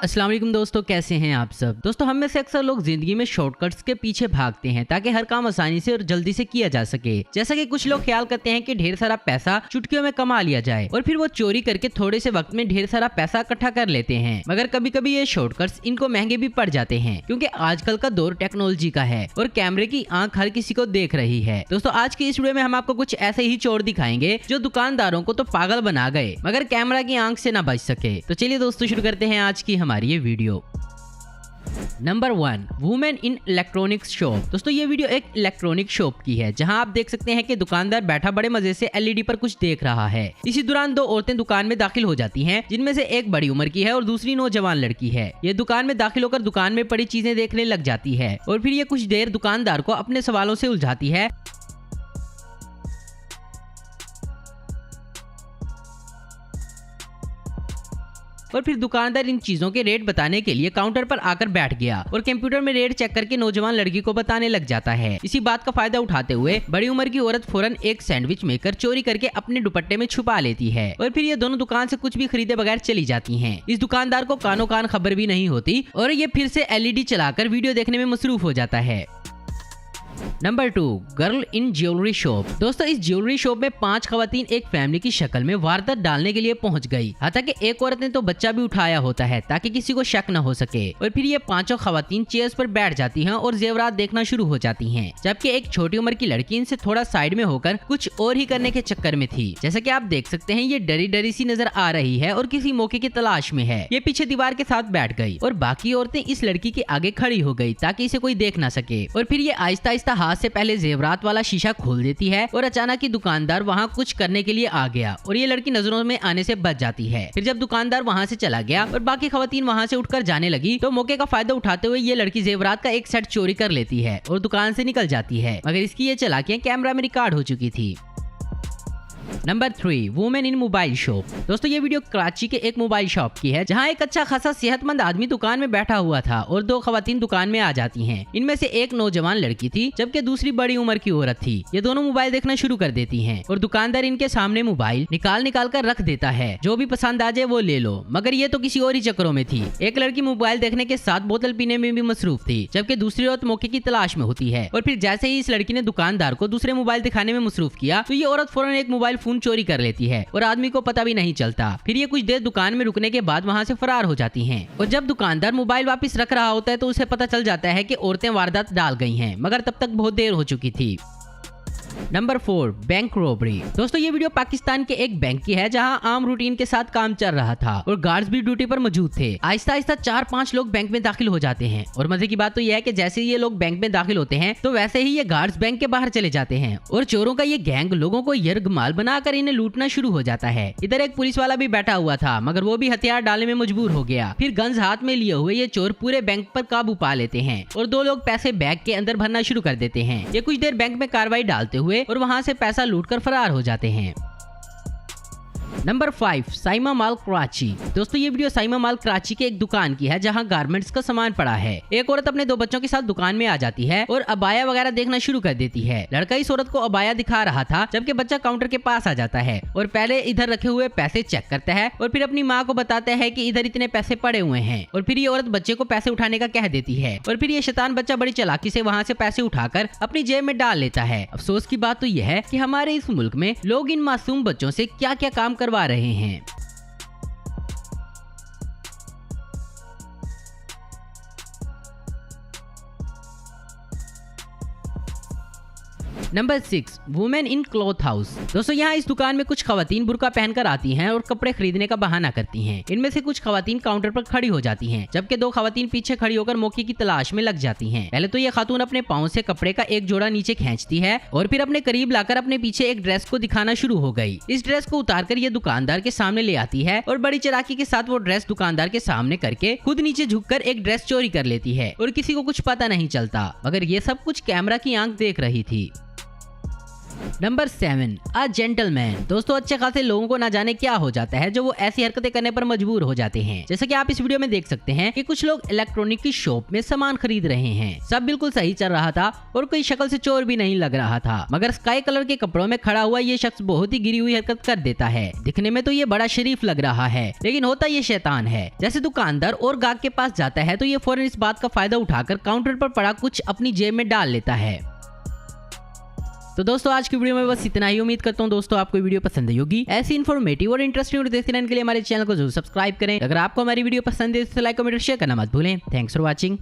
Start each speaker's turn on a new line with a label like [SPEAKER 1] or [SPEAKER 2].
[SPEAKER 1] अस्सलाम वालेकुम दोस्तों, कैसे हैं आप सब। दोस्तों हम में से अक्सर लोग जिंदगी में शॉर्टकट्स के पीछे भागते हैं ताकि हर काम आसानी से और जल्दी से किया जा सके। जैसा कि कुछ लोग ख्याल करते हैं कि ढेर सारा पैसा चुटकियों में कमा लिया जाए और फिर वो चोरी करके थोड़े से वक्त में ढेर सारा पैसा इकट्ठा कर लेते हैं। मगर कभी कभी ये शॉर्टकट्स इनको महंगे भी पड़ जाते हैं क्योंकि आजकल का दौर टेक्नोलॉजी का है और कैमरे की आंख हर किसी को देख रही है। दोस्तों आज की इस वीडियो में हम आपको कुछ ऐसे ही चोर दिखाएंगे जो दुकानदारों को तो पागल बना गए मगर कैमरा की आंख से ना बच सके। तो चलिए दोस्तों शुरू करते हैं आज की हमारी ये video. Number 1, women in electronics shop. दोस्तों ये वीडियो एक इलेक्ट्रॉनिक शॉप की है जहां आप देख सकते हैं कि दुकानदार बैठा बड़े मजे से एलईडी पर कुछ देख रहा है। इसी दौरान दो औरतें दुकान में दाखिल हो जाती हैं जिनमें से एक बड़ी उम्र की है और दूसरी नौजवान लड़की है। ये दुकान में दाखिल होकर दुकान में पड़ी चीजें देखने लग जाती है और फिर ये कुछ देर दुकानदार को अपने सवालों से उलझाती है। और फिर दुकानदार इन चीजों के रेट बताने के लिए काउंटर पर आकर बैठ गया और कंप्यूटर में रेट चेक करके नौजवान लड़की को बताने लग जाता है। इसी बात का फायदा उठाते हुए बड़ी उम्र की औरत फौरन एक सैंडविच मेकर चोरी करके अपने दुपट्टे में छुपा लेती है और फिर ये दोनों दुकान से कुछ भी खरीदे बगैर चली जाती हैं। इस दुकानदार को कानो कान खबर भी नहीं होती और ये फिर से एलईडी चलाकर वीडियो देखने में मसरूफ हो जाता है। Number 2, girl in jewellery shop. दोस्तों इस ज्वेलरी शॉप में 5 खवातीन एक फैमिली की शक्ल में वारदात डालने के लिए पहुंच गई। हालांकि एक औरत ने तो बच्चा भी उठाया होता है ताकि किसी को शक न हो सके और फिर ये पांचों खवातीन चेयर्स पर बैठ जाती हैं और जेवरात देखना शुरू हो जाती हैं, जबकि एक छोटी उम्र की लड़की इनसे थोड़ा साइड में होकर कुछ और ही करने के चक्कर में थी। जैसा कि आप देख सकते हैं ये डरी डरी सी नजर आ रही है और किसी मौके की तलाश में है। ये पीछे दीवार के साथ बैठ गई और बाकी औरतें इस लड़की के आगे खड़ी हो गई ताकि इसे कोई देख ना सके और फिर ये आहिस्ता आहिस्ता हाथ से पहले जेवरात वाला शीशा खोल देती है और अचानक ही दुकानदार वहाँ कुछ करने के लिए आ गया और ये लड़की नजरों में आने से बच जाती है। फिर जब दुकानदार वहाँ से चला गया और बाकी खवातीन वहाँ से उठकर जाने लगी तो मौके का फायदा उठाते हुए ये लड़की जेवरात का एक सेट चोरी कर लेती है और दुकान से निकल जाती है, मगर इसकी ये चालाकियां कैमरा में रिकॉर्ड हो चुकी थी। Number 3, women in mobile shop. दोस्तों ये वीडियो कराची के एक मोबाइल शॉप की है जहां एक अच्छा खासा सेहतमंद आदमी दुकान में बैठा हुआ था और 2 खवातीन दुकान में आ जाती हैं। इनमें से एक नौजवान लड़की थी जबकि दूसरी बड़ी उम्र की औरत थी। ये दोनों मोबाइल देखना शुरू कर देती हैं और दुकानदार इनके सामने मोबाइल निकाल कर रख देता है, जो भी पसंद आ जाए वो ले लो। मगर ये तो किसी और ही चक्करों में थी। एक लड़की मोबाइल देखने के साथ बोतल पीने में भी मसरूफ थी जबकि दूसरी औरत मौके की तलाश में होती है और फिर जैसे ही इस लड़की ने दुकानदार को दूसरे मोबाइल दिखाने में मसरूफ किया तो ये औरत फौरन एक मोबाइल फोन चोरी कर लेती है और आदमी को पता भी नहीं चलता। फिर ये कुछ देर दुकान में रुकने के बाद वहाँ से फरार हो जाती हैं और जब दुकानदार मोबाइल वापस रख रहा होता है तो उसे पता चल जाता है कि औरतें वारदात डाल गई हैं, मगर तब तक बहुत देर हो चुकी थी। Number 4, bank robbery. दोस्तों ये वीडियो पाकिस्तान के एक बैंक की है जहां आम रूटीन के साथ काम चल रहा था और गार्ड्स भी ड्यूटी पर मौजूद थे। आहिस्ता आहिस्ता 4-5 लोग बैंक में दाखिल हो जाते हैं और मजे की बात तो यह है कि जैसे ही ये लोग बैंक में दाखिल होते हैं तो वैसे ही ये गार्ड्स बैंक के बाहर चले जाते हैं और चोरों का ये गैंग लोगों को यरगमाल बनाकर इन्हें लूटना शुरू हो जाता है। इधर एक पुलिस वाला भी बैठा हुआ था मगर वो भी हथियार डालने में मजबूर हो गया। फिर गन्स हाथ में लिए हुए ये चोर पूरे बैंक पर काबू पा लेते हैं और 2 लोग पैसे बैग के अंदर भरना शुरू कर देते हैं। ये कुछ देर बैंक में कार्रवाई डालते हुए और वहाँ से पैसा लूटकर फरार हो जाते हैं। Number 5, Saima mall Karachi. दोस्तों ये वीडियो साइमा मॉल कराची के एक दुकान की है जहां गारमेंट्स का सामान पड़ा है। एक औरत अपने 2 बच्चों के साथ दुकान में आ जाती है और अबाया वगैरह देखना शुरू कर देती है। लड़का इस औरत को अबाया दिखा रहा था जबकि बच्चा काउंटर के पास आ जाता है और पहले इधर रखे हुए पैसे चेक करता है और फिर अपनी माँ को बताता है कि इधर इतने पैसे पड़े हुए हैं और फिर ये औरत बच्चे को पैसे उठाने का कह देती है और फिर ये शैतान बच्चा बड़ी चालाकी से वहाँ से पैसे उठाकर अपनी जेब में डाल लेता है। अफसोस की बात तो यह है कि हमारे इस मुल्क में लोग इन मासूम बच्चों से क्या क्या काम करवा रहे हैं। Number 6, women in cloth house. दोस्तों यहाँ इस दुकान में कुछ खवातीन बुर्का पहनकर आती हैं और कपड़े खरीदने का बहाना करती हैं। इनमें से कुछ खवातीन काउंटर पर खड़ी हो जाती हैं जबकि 2 खवातीन पीछे खड़ी होकर मौके की तलाश में लग जाती हैं। पहले तो ये खातून अपने पाँव से कपड़े का एक जोड़ा नीचे खींचती है और फिर अपने करीब लाकर अपने पीछे एक ड्रेस को दिखाना शुरू हो गई। इस ड्रेस को उतारकर ये दुकानदार के सामने ले आती है और बड़ी चालाकी के साथ वो ड्रेस दुकानदार के सामने करके खुद नीचे झुककर एक ड्रेस चोरी कर लेती है और किसी को कुछ पता नहीं चलता, मगर ये सब कुछ कैमरा की आंख देख रही थी। Number 7, a gentleman. दोस्तों अच्छे खासे लोगों को ना जाने क्या हो जाता है जो वो ऐसी हरकतें करने पर मजबूर हो जाते हैं। जैसे कि आप इस वीडियो में देख सकते हैं कि कुछ लोग इलेक्ट्रॉनिक की शॉप में सामान खरीद रहे हैं। सब बिल्कुल सही चल रहा था और कोई शक्ल से चोर भी नहीं लग रहा था, मगर स्काई कलर के कपड़ों में खड़ा हुआ ये शख्स बहुत ही गिरी हुई हरकत कर देता है। दिखने में तो ये बड़ा शरीफ लग रहा है, लेकिन होता ये शैतान है। जैसे दुकानदार और गाहक के पास जाता है तो ये फौरन इस बात का फायदा उठाकर काउंटर पर पड़ा कुछ अपनी जेब में डाल लेता है। तो दोस्तों आज की वीडियो में बस इतना ही। उम्मीद करता हूँ दोस्तों आपको वीडियो पसंद आई होगी। ऐसी इन्फॉर्मेटिव और इंटरेस्टिंग वीडियो देखते रहने के लिए हमारे चैनल को जरूर सब्सक्राइब करें। अगर आपको हमारी वीडियो पसंद है तो लाइक कमेंट शेयर करना मत भूलें। Thanks for watching.